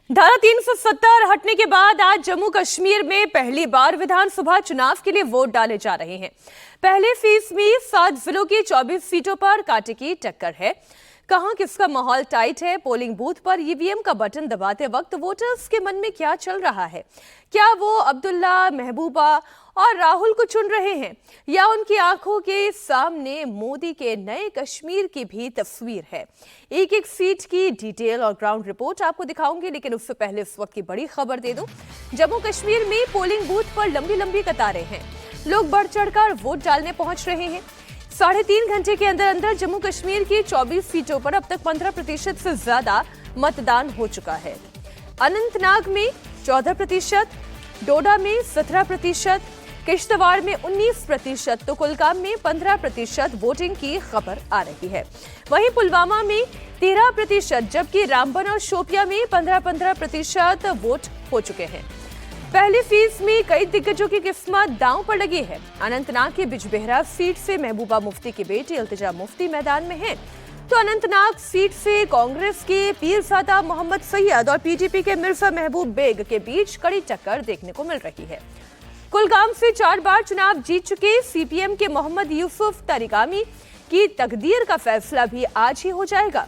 धारा 370 हटने के बाद आज जम्मू कश्मीर में पहली बार विधानसभा चुनाव के लिए वोट डाले जा रहे हैं। पहले फेज में 7 जिलों की 24 सीटों पर कांटे की टक्कर है। कहां किसका माहौल टाइट है, पोलिंग बूथ पर ईवीएम का बटन दबाते वक्त वोटर्स के मन में क्या चल रहा है? क्या वो अब्दुल्ला, महबूबा और राहुल को चुन रहे हैं या उनकी आंखों के सामने मोदी के नए कश्मीर की भी तस्वीर है? एक एक सीट की डिटेल और ग्राउंड रिपोर्ट आपको दिखाऊंगी, लेकिन उससे पहले इस वक्त की बड़ी खबर दे दूं। जम्मू कश्मीर में पोलिंग बूथ पर लंबी लंबी कतारें हैं। लोग बढ़ चढ़कर वोट डालने पहुंच रहे हैं। 3.5 घंटे के अंदर अंदर जम्मू कश्मीर की 24 सीटों पर अब तक 15% से ज्यादा मतदान हो चुका है। अनंतनाग में 14%, डोडा में 17%, किश्तवाड़ में 19%, तो कुलगाम में 15% वोटिंग की खबर आ रही है। वहीं पुलवामा में 13%, जबकि रामबन और शोपिया में 15% वोट हो चुके हैं। पहली फेज में कई दिग्गजों की किस्मत दांव पर लगी है। अनंतनाग की बिजबेहरा सीट से महबूबा मुफ्ती की बेटी इल्तिजा मुफ्ती मैदान में है, तो अनंतनाग सीट से कांग्रेस के पीरजादा मोहम्मद सैयद और पीडीपी के मिर्जा महबूब बेग के बीच कड़ी टक्कर देखने को मिल रही है। कुलगाम से 4 बार चुनाव जीत चुके सीपीएम के मोहम्मद यूसुफ तरिगामी की तकदीर का फैसला भी आज ही हो जाएगा।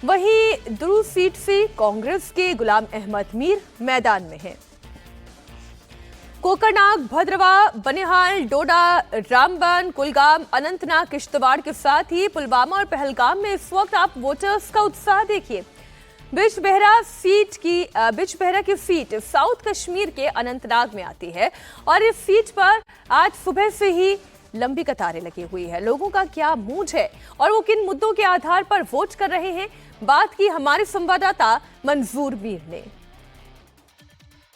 वहीं दुरू सीट से कांग्रेस के गुलाम अहमद मीर मैदान में है। कोकरनाग, भद्रवा, बनिहाल, डोडा, रामबन, कुलगाम, अनंतनाग, किश्तवाड़ के साथ ही पुलवामा और पहलगाम में इस वक्त आप वोटर्स का उत्साह देखिए। बिजबेहरा की सीट साउथ कश्मीर के अनंतनाग में आती है और इस सीट पर आज सुबह से ही लंबी कतारें लगी हुई है। लोगों का क्या मूड है और वो किन मुद्दों के आधार पर वोट कर रहे हैं, बात की हमारे संवाददाता मंजूर मीर ने।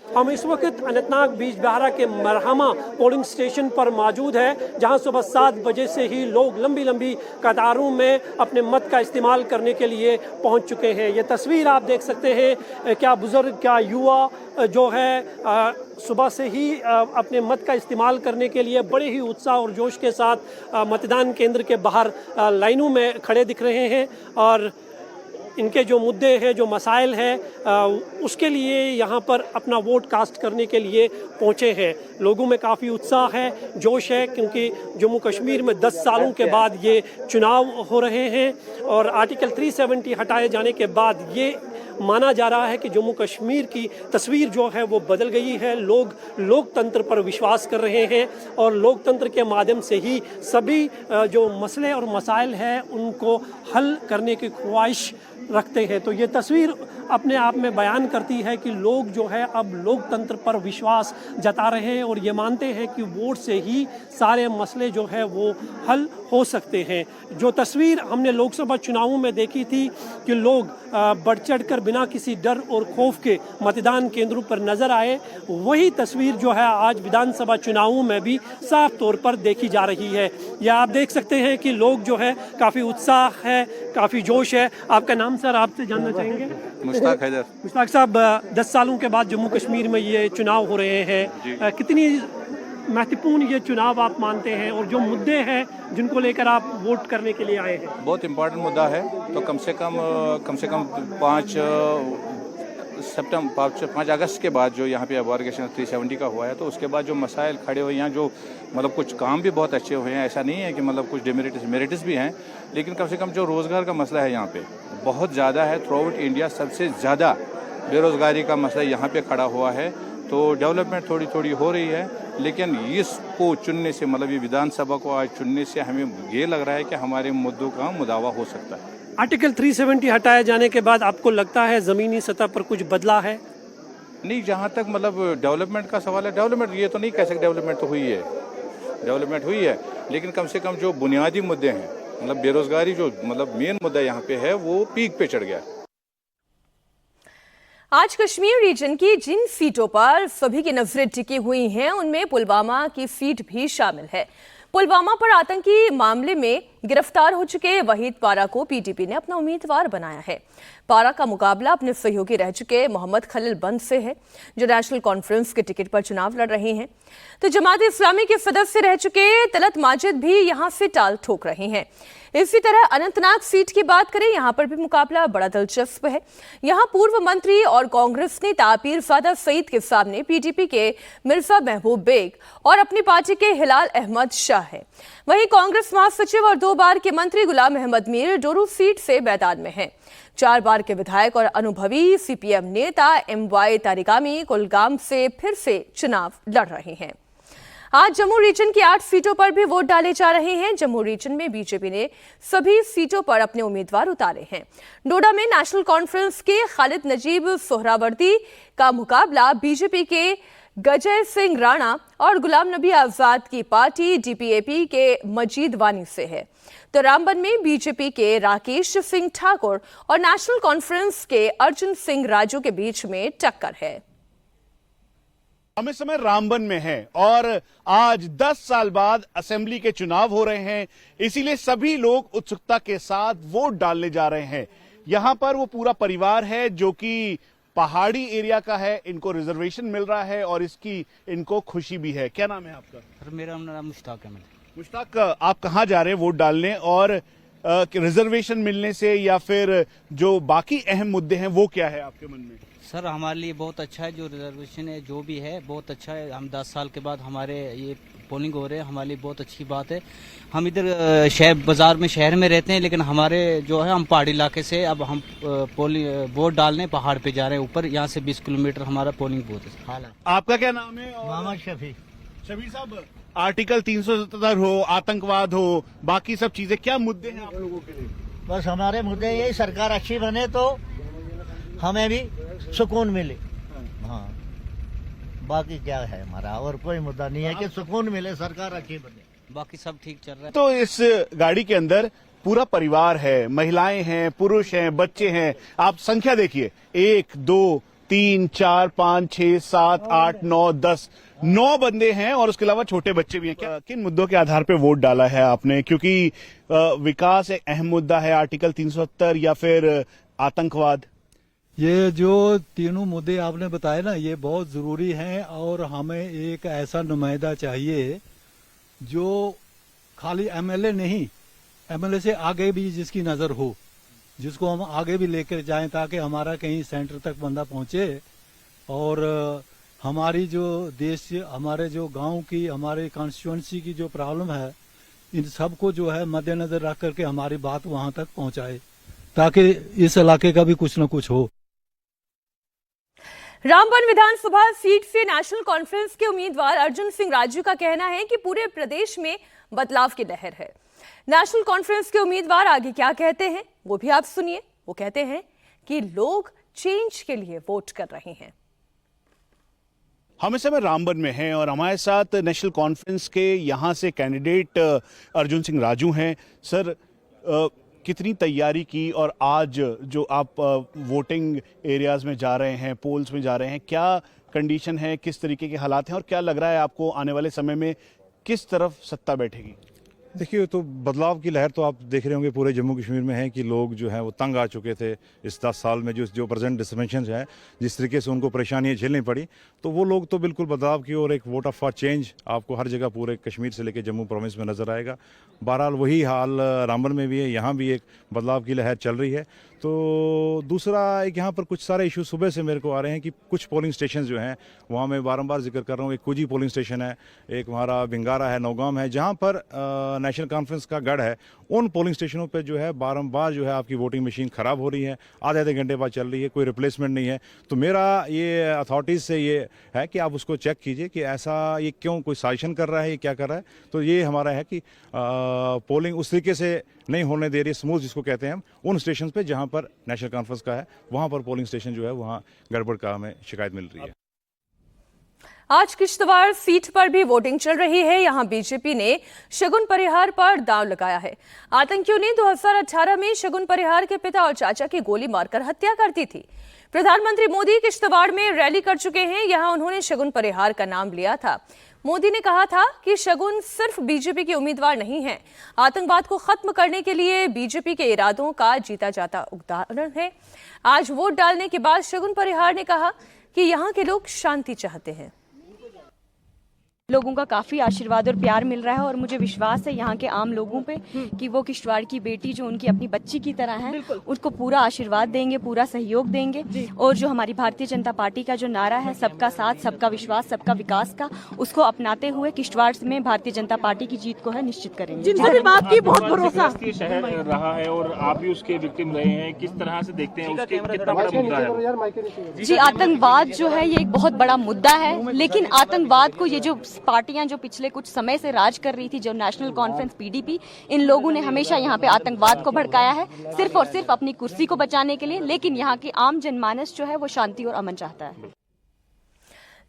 हम इस वक्त अनंतनाग बिजबेहरा के मरहमा पोलिंग स्टेशन पर मौजूद है, जहां सुबह 7 बजे से ही लोग लंबी लंबी कतारों में अपने मत का इस्तेमाल करने के लिए पहुंच चुके हैं। ये तस्वीर आप देख सकते हैं, क्या बुजुर्ग, क्या युवा जो है सुबह से ही अपने मत का इस्तेमाल करने के लिए बड़े ही उत्साह और जोश के साथ मतदान केंद्र के बाहर लाइनों में खड़े दिख रहे हैं और इनके जो मुद्दे हैं, जो मसाइल हैं, उसके लिए यहाँ पर अपना वोट कास्ट करने के लिए पहुँचे हैं। लोगों में काफ़ी उत्साह है, जोश है, क्योंकि जम्मू कश्मीर में 10 सालों के बाद ये चुनाव हो रहे हैं और आर्टिकल 370 हटाए जाने के बाद ये माना जा रहा है कि जम्मू कश्मीर की तस्वीर जो है वो बदल गई है। लोग लोकतंत्र पर विश्वास कर रहे हैं और लोकतंत्र के माध्यम से ही सभी जो मसले और मसाइल हैं उनको हल करने की ख्वाहिश रखते हैं। तो ये तस्वीर अपने आप में बयान करती है कि लोग जो है अब लोकतंत्र पर विश्वास जता रहे हैं और ये मानते हैं कि वोट से ही सारे मसले जो है वो हल हो सकते हैं। जो तस्वीर हमने लोकसभा चुनावों में देखी थी कि लोग बढ़ चढ़ कर बिना किसी डर और खौफ के मतदान केंद्रों पर नजर आए, वही तस्वीर जो है आज विधानसभा चुनावों में भी साफ तौर पर देखी जा रही है। या आप देख सकते हैं कि लोग जो है काफ़ी उत्साह है, काफ़ी जोश है। आपका नाम सर, आपसे जानना चाहेंगे? मुश्ताक हैदर। मुश्ताक साहब, 10 सालों के बाद जम्मू कश्मीर में ये चुनाव हो रहे हैं, कितनी महत्वपूर्ण ये चुनाव आप मानते हैं और जो मुद्दे हैं जिनको लेकर आप वोट करने के लिए आए हैं? बहुत इम्पोर्टेंट मुद्दा है। तो कम से कम 5 अगस्त के बाद जो यहाँ पे अबॉर्गेशन 370 का हुआ है, तो उसके बाद जो मसाइल खड़े हुए हैं, जो मतलब कुछ काम भी बहुत अच्छे हुए हैं, ऐसा नहीं है कि मतलब कुछ मेरिट्स भी हैं, लेकिन कम से कम जो रोज़गार का मसला है यहाँ पे बहुत ज़्यादा है। थ्रू आउट इंडिया सबसे ज़्यादा बेरोज़गारी का मसला यहाँ पे खड़ा हुआ है। तो डेवलपमेंट थोड़ी थोड़ी हो रही है, लेकिन इसको चुनने से, मतलब ये विधानसभा को आज चुनने से हमें ये लग रहा है कि हमारे मुद्दों का मुदावा हो सकता है। आर्टिकल 370 हटाए जाने के बाद आपको लगता है ज़मीनी सतह पर कुछ बदला है? नहीं, जहाँ तक मतलब डेवलपमेंट का सवाल है, डेवलपमेंट ये तो नहीं कह सकते, डेवलपमेंट तो हुई है, लेकिन कम से कम जो बुनियादी मुद्दे हैं, मतलब बेरोजगारी जो मतलब मेन मुद्दा यहाँ पे है, वो पीक पे चढ़ गया। आज कश्मीर रीजन की जिन सीटों पर सभी की नजरें टिकी हुई हैं, उनमें पुलवामा की सीट भी शामिल है। पुलवामा पर आतंकी मामले में गिरफ्तार हो चुके वहीद पारा को पीडीपी ने अपना उम्मीदवार बनाया है। पारा का मुकाबला अपने सहयोगी रह चुके मोहम्मद खलील बंद से है, जो नेशनल कॉन्फ्रेंस के टिकट पर चुनाव लड़ रहे हैं। तो जमात इस्लामी के सदस्य रह चुके तलत माजिद भी यहां से टाल ठोक रहे हैं। इसी तरह अनंतनाग सीट की बात करें, यहां पर भी मुकाबला बड़ा दिलचस्प है। यहां पूर्व मंत्री और कांग्रेस नेता पीरजादा सईद के सामने पीडीपी के मिर्जा महबूब बेग और अपनी पार्टी के हिलाल अहमद शाह है। वहीं कांग्रेस महासचिव और 2 बार के मंत्री गुलाम अहमद मीर डोरू सीट से मैदान में हैं। 4 बार के विधायक और अनुभवी सीपीएम नेता एमवाई तारिगामी कुलगाम से फिर से चुनाव लड़ रहे हैं। आज जम्मू रीजन की 8 सीटों पर भी वोट डाले जा रहे हैं। जम्मू रीजन में बीजेपी ने सभी सीटों पर अपने उम्मीदवार उतारे हैं। डोडा में नेशनल कॉन्फ्रेंस के खालिद नजीब सोहरावर्दी का मुकाबला बीजेपी के गजय सिंह राणा और गुलाम नबी आजाद की पार्टी डीपीएपी के मजीद वानी से है। तो रामबन में बीजेपी के राकेश सिंह ठाकुर और नेशनल कॉन्फ्रेंस के अर्जुन सिंह राजू के बीच में टक्कर है। हम इस समय रामबन में हैं और आज 10 साल बाद असेंबली के चुनाव हो रहे हैं, इसीलिए सभी लोग उत्सुकता के साथ वोट डालने जा रहे हैं। यहां पर वो पूरा परिवार है जो कि पहाड़ी एरिया का है, इनको रिजर्वेशन मिल रहा है और इसकी इनको खुशी भी है। क्या नाम है आपका? सर मेरा नाम मुश्ताक है। मुश्ताक, आप कहाँ जा रहे हैं वोट डालने और रिजर्वेशन मिलने से या फिर जो बाकी अहम मुद्दे हैं वो क्या है आपके मन में? सर हमारे लिए बहुत अच्छा है, जो रिजर्वेशन है जो भी है बहुत अच्छा है। हम 10 साल के बाद हमारे ये पोलिंग हो रहे हैं, हमारे लिए बहुत अच्छी बात है। हम इधर शहर बाजार में शहर में रहते हैं, लेकिन हमारे जो है हम पहाड़ी इलाके से अब हम वोट डालने पहाड़ पे जा रहे हैं ऊपर। यहाँ से 20 किलोमीटर हमारा पोलिंग बूथ है। हाल है। आपका क्या नाम है? मोहम्मद शफी। शफी साहब, आर्टिकल 377 हो, आतंकवाद हो, बाकी सब चीजें, क्या मुद्दे हैं आप लोगों के लिए? बस हमारे मुद्दे यही, सरकार अच्छी बने तो हमें भी सुकून मिले। हाँ, बाकी क्या है हमारा और कोई मुद्दा नहीं है कि सुकून मिले, सरकार अच्छी बने, बाकी सब ठीक चल रहा है। तो इस गाड़ी के अंदर पूरा परिवार है, महिलाएं हैं, पुरुष हैं, बच्चे हैं। आप संख्या देखिए, 1 2 3 4 5 6 7 8 9 10 9 बंदे हैं और उसके अलावा छोटे बच्चे भी हैं। क्या किन मुद्दों के आधार पर वोट डाला है आपने? क्योंकि विकास एक अहम मुद्दा है, आर्टिकल 370 या फिर आतंकवाद। ये जो तीनों मुद्दे आपने बताए ना, ये बहुत जरूरी हैं और हमें एक ऐसा नुमाइंदा चाहिए जो खाली एमएलए नहीं, एमएलए से आगे भी जिसकी नजर हो, जिसको हम आगे भी लेकर जाएं ताकि हमारा कहीं सेंटर तक बंदा पहुंचे और हमारी जो देश, हमारे जो गांव की, हमारे कॉन्स्टिट्यूएंसी की जो प्रॉब्लम है, इन सबको जो है मद्देनजर रख करके हमारी बात वहां तक पहुंचाए ताकि इस इलाके का भी कुछ न कुछ हो। रामबन विधानसभा सीट से नेशनल कॉन्फ्रेंस के उम्मीदवार अर्जुन सिंह राजू का कहना है कि पूरे प्रदेश में बदलाव की लहर है। नेशनल कॉन्फ्रेंस के उम्मीदवार आगे क्या कहते हैं वो भी आप सुनिए। वो कहते हैं कि लोग चेंज के लिए वोट कर रहे हैं। हम इस समय रामबन में हैं और हमारे साथ नेशनल कॉन्फ्रेंस के यहाँ से कैंडिडेट अर्जुन सिंह राजू हैं। सर, कितनी तैयारी की और आज जो आप वोटिंग एरियाज में जा रहे हैं, पोल्स में जा रहे हैं, क्या कंडीशन है, किस तरीके के हालात हैं और क्या लग रहा है आपको आने वाले समय में किस तरफ सत्ता बैठेगी? देखिए, तो बदलाव की लहर तो आप देख रहे होंगे पूरे जम्मू कश्मीर में है कि लोग जो हैं वो तंग आ चुके थे इस 10 साल में। जो प्रेजेंट डिसमेंशन है, जिस तरीके से उनको परेशानियां झेलनी पड़ी, तो वो लोग तो बिल्कुल बदलाव की और एक वोट ऑफ फॉर चेंज आपको हर जगह पूरे कश्मीर से लेकर जम्मू प्रोविंस में नजर आएगा। बहरहाल वही हाल रामबन में भी है, यहाँ भी एक बदलाव की लहर चल रही है। तो दूसरा एक यहाँ पर कुछ सारे इशू सुबह से मेरे को आ रहे हैं कि कुछ पोलिंग स्टेशन जो हैं वहाँ मैं बारंबार जिक्र कर रहा हूँ। एक कुजी पोलिंग स्टेशन है, एक हमारा भिंगारा है, नौगाम है, जहाँ पर नेशनल कॉन्फ्रेंस का गढ़ है। उन पोलिंग स्टेशनों पर जो है बारंबार जो है आपकी वोटिंग मशीन ख़राब हो रही है, आधे घंटे बाद चल रही है, कोई रिप्लेसमेंट नहीं है। तो मेरा ये अथॉरिटीज़ से ये है कि आप उसको चेक कीजिए कि ऐसा ये क्यों, कोई साजिश कर रहा है, ये क्या कर रहा है। तो ये हमारा है कि पोलिंग उस तरीके से नहीं होने दे रही, स्मूथ जिसको कहते हैं हम, उन स्टेशन पे जहां पर नेशनल कॉन्फ्रेंस का है वहां पर पोलिंग स्टेशन जो है वहां गड़बड़ का हमें शिकायत मिल रही है। आज किश्तवाड़ सीट पर भी वोटिंग चल रही है। यहां बीजेपी ने शगुन परिहार पर दांव लगाया है। आतंकियों ने 2018 में शगुन परिहार के पिता और चाचा की गोली मारकर हत्या कर दी थी। प्रधानमंत्री मोदी किश्तवाड़ में रैली कर चुके हैं। यहां उन्होंने शगुन परिहार का नाम लिया था। मोदी ने कहा था कि शगुन सिर्फ बीजेपी के उम्मीदवार नहीं हैं, आतंकवाद को खत्म करने के लिए बीजेपी के इरादों का जीता जाता उदाहरण है। आज वोट डालने के बाद शगुन परिहार ने कहा कि यहाँ के लोग शांति चाहते हैं। लोगों का काफ़ी आशीर्वाद और प्यार मिल रहा है और मुझे विश्वास है यहाँ के आम लोगों पे कि वो किश्तवाड़ की बेटी जो उनकी अपनी बच्ची की तरह है उसको पूरा आशीर्वाद देंगे, पूरा सहयोग देंगे। और जो हमारी भारतीय जनता पार्टी का जो नारा है सबका साथ, सबका विश्वास, सबका विकास का, उसको अपनाते हुए किश्तवाड़ में भारतीय जनता पार्टी की जीत को है निश्चित करेंगे। जिनसे भी बात की बहुत भरोसा शहर रहा है और आप भी उसके विक्टिम रहे हैं, किस तरह से देखते हैं उसके कितना बड़ा मुद्दा है? जी, आतंकवाद जो है ये एक बहुत बड़ा मुद्दा है, लेकिन आतंकवाद को ये जो पार्टियां जो पिछले कुछ समय से राज कर रही थी, जो नेशनल कॉन्फ्रेंस पीडीपी, इन लोगों ने हमेशा यहाँ पे आतंकवाद को भड़काया है सिर्फ और सिर्फ अपनी कुर्सी को बचाने के लिए। लेकिन यहाँ की आम जनमानस जो है वो शांति और अमन चाहता है।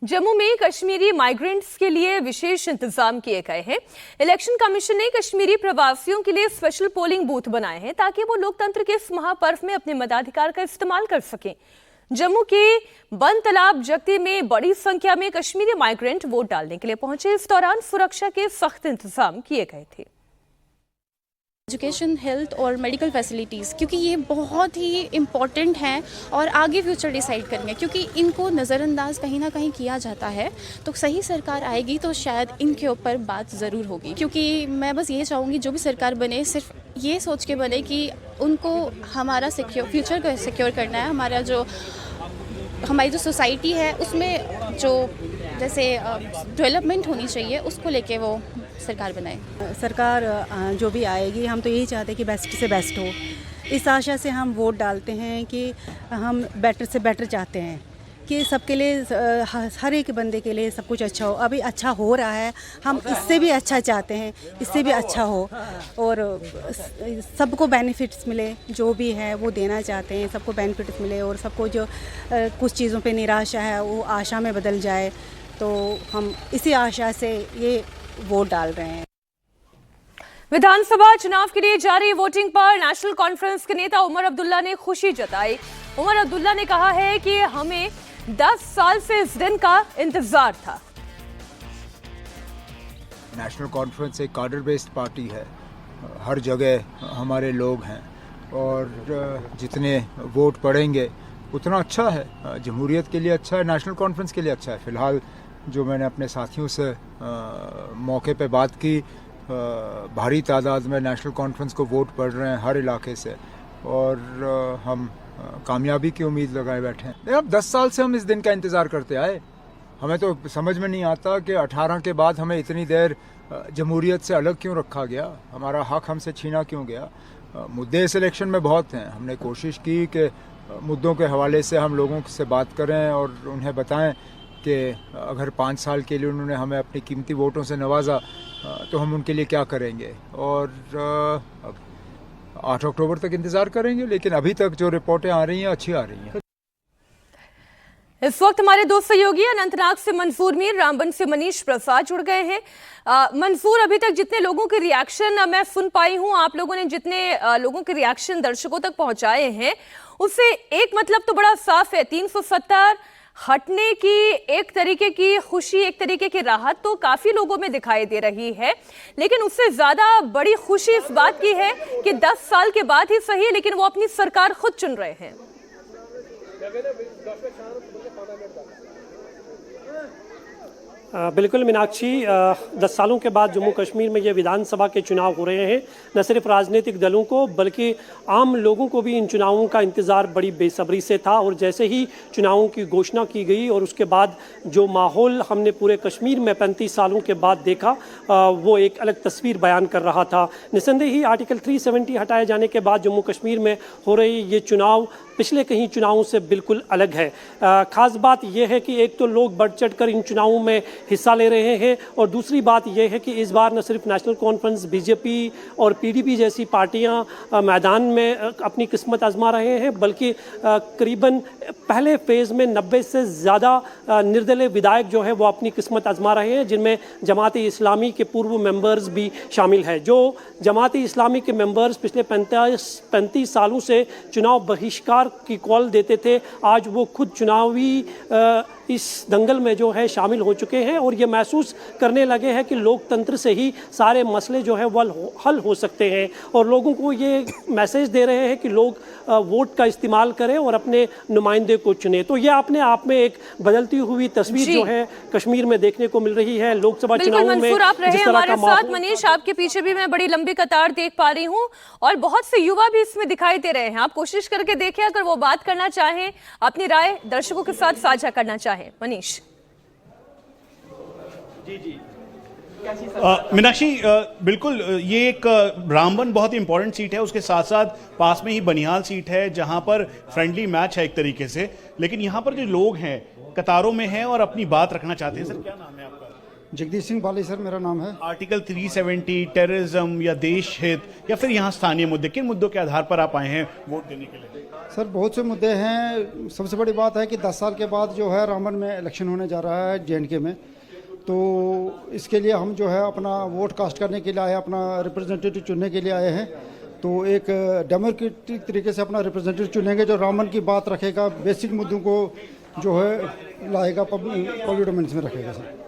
जम्मू में कश्मीरी माइग्रेंट्स के लिए विशेष इंतजाम किए गए हैं। इलेक्शन कमीशन ने कश्मीरी प्रवासियों के लिए स्पेशल पोलिंग बूथ बनाए हैं ताकि वो लोकतंत्र के इस महापर्व में अपने मताधिकार का इस्तेमाल कर सकें। जम्मू के बन तालाब जगती में बड़ी संख्या में कश्मीरी माइग्रेंट वोट डालने के लिए पहुंचे। इस दौरान सुरक्षा के सख्त इंतजाम किए गए थे। एजुकेशन, हेल्थ और मेडिकल फैसिलिटीज़, क्योंकि ये बहुत ही इम्पॉर्टेंट हैं और आगे फ्यूचर डिसाइड करेंगे, क्योंकि इनको नज़रअंदाज कहीं ना कहीं किया जाता है। तो सही सरकार आएगी तो शायद इनके ऊपर बात ज़रूर होगी, क्योंकि मैं बस ये चाहूँगी जो भी सरकार बने सिर्फ ये सोच के बने कि उनको हमारा फ्यूचर को सिक्योर करना है। हमारी जो सोसाइटी है उसमें जो जैसे डेवलपमेंट होनी चाहिए उसको लेके वो सरकार बनाए। सरकार जो भी आएगी हम तो यही चाहते हैं कि बेस्ट से बेस्ट हो। इस आशा से हम वोट डालते हैं कि हम बेटर से बेटर चाहते हैं कि सबके लिए, हर एक बंदे के लिए सब कुछ अच्छा हो। अभी अच्छा हो रहा है, हम इससे भी अच्छा चाहते हैं, इससे भी अच्छा हो और सबको बेनिफिट्स मिले। जो भी है वो देना चाहते हैं, सबको बेनिफिट्स मिले और सबको जो कुछ चीज़ों पे निराशा है वो आशा में बदल जाए। तो हम इसी आशा से ये वोट डाल रहे हैं। विधानसभा चुनाव के लिए जारी वोटिंग पर नेशनल कॉन्फ्रेंस के नेता उमर अब्दुल्ला ने खुशी जताई। उमर अब्दुल्ला ने कहा है कि हमें 10 साल से इस दिन का इंतजार था। नेशनल कॉन्फ्रेंस एक कार्डर बेस्ड पार्टी है, हर जगह हमारे लोग हैं और जितने वोट पड़ेंगे उतना अच्छा है, जमहूरियत के लिए अच्छा है, नेशनल कॉन्फ्रेंस के लिए अच्छा है। फ़िलहाल जो मैंने अपने साथियों से मौके पे बात की, भारी तादाद में नेशनल कॉन्फ्रेंस को वोट पड़ रहे हैं हर इलाके से और हम कामयाबी की उम्मीद लगाए बैठे हैं। अब 10 साल से हम इस दिन का इंतज़ार करते आए। हमें तो समझ में नहीं आता कि 18 के बाद हमें इतनी देर जमहूरियत से अलग क्यों रखा गया, हमारा हक हमसे छीना क्यों गया। मुद्दे इस इलेक्शन में बहुत हैं। हमने कोशिश की कि मुद्दों के हवाले से हम लोगों से बात करें और उन्हें बताएं कि अगर 5 साल के लिए उन्होंने हमें अपनी कीमती वोटों से नवाजा तो हम उनके लिए क्या करेंगे। और 8 अक्टूबर तक इंतज़ार करेंगे, लेकिन अभी तक जो रिपोर्टें आ रही हैं अच्छी आ रही हैं। इस वक्त हमारे दो सहयोगी अनंतनाग से मंसूर मीर, रामबन से मनीष प्रसाद जुड़ गए हैं। मंसूर, अभी तक जितने लोगों के रिएक्शन मैं सुन पाई हूं, आप लोगों ने जितने लोगों के रिएक्शन दर्शकों तक पहुंचाए हैं, उससे एक मतलब तो बड़ा साफ है, 370 हटने की एक तरीके की खुशी, एक तरीके की राहत तो काफी लोगों में दिखाई दे रही है, लेकिन उससे ज्यादा बड़ी खुशी इस बात की है कि 10 साल के बाद ही सही, लेकिन वो अपनी सरकार खुद चुन रहे हैं। बिल्कुल मीनाक्षी, 10 सालों के बाद जम्मू कश्मीर में ये विधानसभा के चुनाव हो रहे हैं। न सिर्फ राजनीतिक दलों को बल्कि आम लोगों को भी इन चुनावों का इंतज़ार बड़ी बेसब्री से था और जैसे ही चुनावों की घोषणा की गई और उसके बाद जो माहौल हमने पूरे कश्मीर में 35 सालों के बाद देखा, वो एक अलग तस्वीर बयान कर रहा था। निस्संदेह ही आर्टिकल 370 हटाए जाने के बाद जम्मू कश्मीर में हो रही ये चुनाव पिछले कहीं चुनावों से बिल्कुल अलग है। ख़ास बात यह है कि एक तो लोग बढ़ चढ़ कर इन चुनावों में हिस्सा ले रहे हैं और दूसरी बात यह है कि इस बार न सिर्फ नेशनल कॉन्फ्रेंस, बीजेपी और पीडीपी जैसी पार्टियां मैदान में अपनी किस्मत आजमा रहे हैं, बल्कि करीबन पहले फेज़ में 90 से ज़्यादा निर्दलीय विधायक जो है वो अपनी किस्मत आजमा रहे हैं, जिनमें जमात-ए इस्लामी के पूर्व मेंबर्स भी शामिल हैं। जो जमात-ए इस्लामी के मेंबर्स पिछले 35 सालों से चुनाव बहिष्कार की कॉल देते थे, आज वो खुद चुनावी इस दंगल में जो है शामिल हो चुके हैं और ये महसूस करने लगे हैं कि लोकतंत्र से ही सारे मसले जो है वह हल हो सकते हैं, और लोगों को ये मैसेज दे रहे हैं कि लोग वोट का इस्तेमाल करें और अपने नुमाइंदे को चुने। तो ये अपने आप में एक बदलती हुई तस्वीर जो है कश्मीर में देखने को मिल रही है। लोकसभा चुनावों में मंसूर, आप रहे हमारे साथ। मनीष, आपके पीछे भी मैं बड़ी लंबी कतार देख पा रही हूँ और बहुत से युवा भी इसमें दिखाई दे रहे हैं। आप कोशिश करके देखिए, अगर वो बात करना चाहें, अपनी राय दर्शकों के साथ साझा करना चाहें। मनीष जी मीनाक्षी, बिल्कुल ये एक रामबन बहुत इंपॉर्टेंट सीट है, उसके साथ साथ पास में ही बनिहाल सीट है जहां पर फ्रेंडली मैच है एक तरीके से, लेकिन यहां पर जो लोग हैं कतारों में हैं और अपनी बात रखना चाहते हैं। सर क्या नाम है आपका? जगदीश सिंह बाली सर मेरा नाम है। आर्टिकल 370, टेररिज्म या देश हित या फिर यहाँ स्थानीय मुद्दे, किन मुद्दों के आधार पर आप आए हैं वोट देने के लिए? सर बहुत से मुद्दे हैं। सबसे बड़ी बात है कि 10 साल के बाद जो है रामबन में इलेक्शन होने जा रहा है JNK में, तो इसके लिए हम जो है अपना वोट कास्ट करने के लिए आए, अपना रिप्रेजेंटेटिव चुनने के लिए आए हैं। तो एक डेमोक्रेटिक तरीके से अपना रिप्रेजेंटेटिव चुनेंगे जो रामबन की बात रखेगा, बेसिक मुद्दों को जो है लाएगा, पब्लिक डोमेन में रखेगा। सर